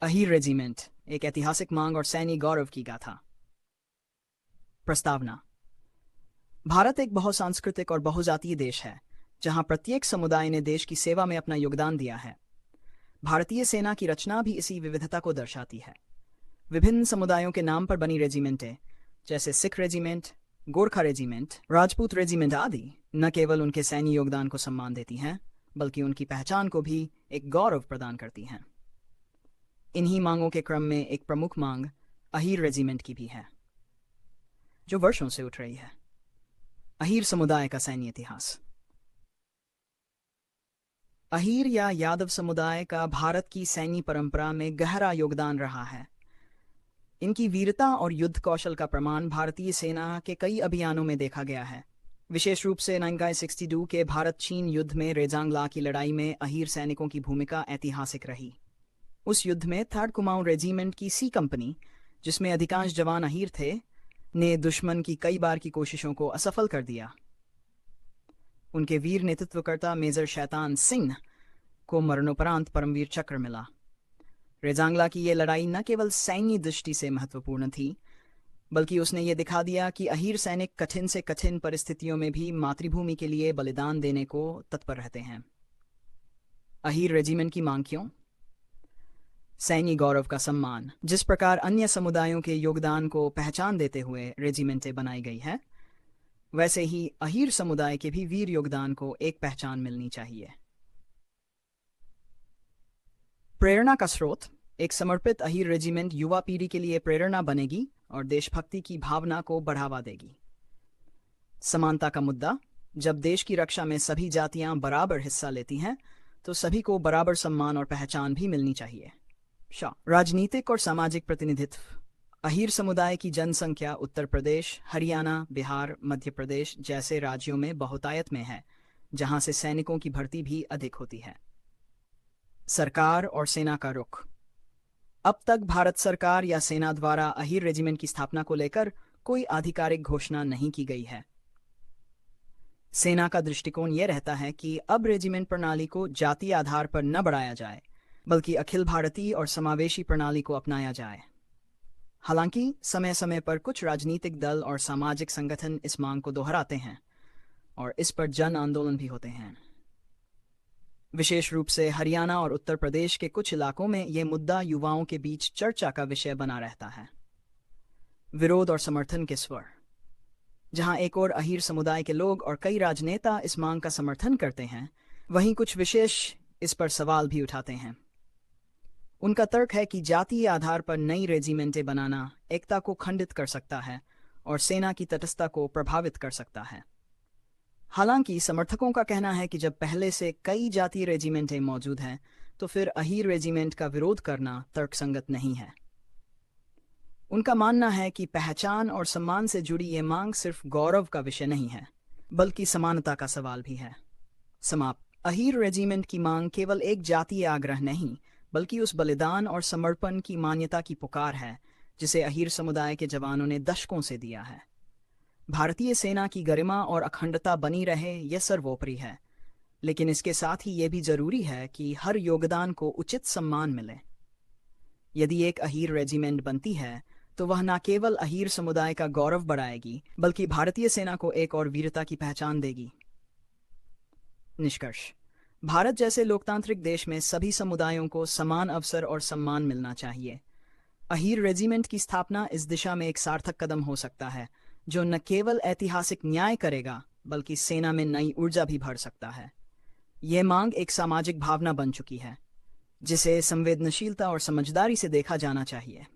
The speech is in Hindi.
अहीर रेजिमेंट, एक ऐतिहासिक मांग और सैन्य गौरव की गाथा। प्रस्तावना। भारत एक बहुसांस्कृतिक और बहुजातीय देश है, जहां प्रत्येक समुदाय ने देश की सेवा में अपना योगदान दिया है। भारतीय सेना की रचना भी इसी विविधता को दर्शाती है। विभिन्न समुदायों के नाम पर बनी रेजिमेंटें, जैसे Sikh regiment, Gorkha regiment, Rajput regiment आदि, न केवल उनके सैन्य योगदान को सम्मान देती हैं, बल्कि उनकी पहचान को भी एक गौरव प्रदान करती हैं। इन्हीं मांगों के क्रम में एक प्रमुख मांग अहीर रेजिमेंट की भी है, जो वर्षों से उठ रही है। अहीर समुदाय का सैन्य इतिहास। अहीर या यादव समुदाय का भारत की सैन्य परंपरा में गहरा योगदान रहा है। इनकी वीरता और युद्ध कौशल का प्रमाण भारतीय सेना के कई अभियानों में देखा गया है। विशेष रूप से 1962 के भारत चीन युद्ध में रेजांगला की लड़ाई में अहीर सैनिकों की भूमिका ऐतिहासिक रही। उस युद्ध में 3rd कुमाऊं रेजिमेंट की सी कंपनी, जिसमें अधिकांश जवान अहीर थे, ने दुश्मन की कई बार की कोशिशों को असफल कर दिया। उनके वीर नेतृत्वकर्ता मेजर शैतान सिंह को मरणोपरांत परमवीर चक्र मिला। रेजांगला की यह लड़ाई न केवल सैन्य दृष्टि से महत्वपूर्ण थी, बल्कि उसने ये दिखा दिया कि अहीर सैनिक कठिन से कठिन परिस्थितियों में भी मातृभूमि के लिए बलिदान देने को तत्पर रहते हैं। अहीर रेजिमेंट की मांग क्यों? सैन्य गौरव का सम्मान। जिस प्रकार अन्य समुदायों के योगदान को पहचान देते हुए रेजिमेंटें बनाई गई है, वैसे ही अहीर समुदाय के भी वीर योगदान को एक पहचान मिलनी चाहिए। प्रेरणा का स्रोत। एक समर्पित अहीर रेजिमेंट युवा पीढ़ी के लिए प्रेरणा बनेगी और देशभक्ति की भावना को बढ़ावा देगी। समानता का मुद्दा। जब देश की रक्षा में सभी जातियां बराबर हिस्सा लेती हैं, तो सभी को बराबर सम्मान और पहचान भी मिलनी चाहिए। राजनीतिक और सामाजिक प्रतिनिधित्व। अहीर समुदाय की जनसंख्या उत्तर प्रदेश, हरियाणा, बिहार, मध्य प्रदेश जैसे राज्यों में बहुतायत में है, जहां से सैनिकों की भर्ती भी अधिक होती है। सरकार और सेना का रुख। अब तक भारत सरकार या सेना द्वारा अहीर रेजिमेंट की स्थापना को लेकर कोई आधिकारिक घोषणा नहीं की गई है। सेना का दृष्टिकोण यह रहता है कि अब रेजिमेंट प्रणाली को जातीय आधार पर न बढ़ाया जाए, बल्कि अखिल भारतीय और समावेशी प्रणाली को अपनाया जाए। हालांकि समय समय पर कुछ राजनीतिक दल और सामाजिक संगठन इस मांग को दोहराते हैं और इस पर जन आंदोलन भी होते हैं। विशेष रूप से हरियाणा और उत्तर प्रदेश के कुछ इलाकों में यह मुद्दा युवाओं के बीच चर्चा का विषय बना रहता है। विरोध और समर्थन के स्वर। जहां एक और अहीर समुदाय के लोग और कई राजनेता इस मांग का समर्थन करते हैं, वहीं कुछ विशेष इस पर सवाल भी उठाते हैं। उनका तर्क है कि जातीय आधार पर नई रेजिमेंटें बनाना एकता को खंडित कर सकता है और सेना की तटस्थता को प्रभावित कर सकता है। हालांकि समर्थकों का कहना है कि जब पहले से कई जातीय रेजिमेंटें मौजूद हैं, तो फिर अहीर रेजिमेंट का विरोध करना तर्कसंगत नहीं है। उनका मानना है कि पहचान और सम्मान से जुड़ी ये मांग सिर्फ गौरव का विषय नहीं है, बल्कि समानता का सवाल भी है। समाप्त। अहीर रेजिमेंट की मांग केवल एक जातीय आग्रह नहीं, बल्कि उस बलिदान और समर्पण की मान्यता की पुकार है जिसे अहीर समुदाय के जवानों ने दशकों से दिया है। भारतीय सेना की गरिमा और अखंडता बनी रहे, यह सर्वोपरि है, लेकिन इसके साथ ही यह भी जरूरी है कि हर योगदान को उचित सम्मान मिले। यदि एक अहीर रेजिमेंट बनती है, तो वह न केवल अहीर समुदाय का गौरव बढ़ाएगी, बल्कि भारतीय सेना को एक और वीरता की पहचान देगी। निष्कर्ष। भारत जैसे लोकतांत्रिक देश में सभी समुदायों को समान अवसर और सम्मान मिलना चाहिए। अहीर रेजिमेंट की स्थापना इस दिशा में एक सार्थक कदम हो सकता है, जो न केवल ऐतिहासिक न्याय करेगा, बल्कि सेना में नई ऊर्जा भी भर सकता है। यह मांग एक सामाजिक भावना बन चुकी है, जिसे संवेदनशीलता और समझदारी से देखा जाना चाहिए।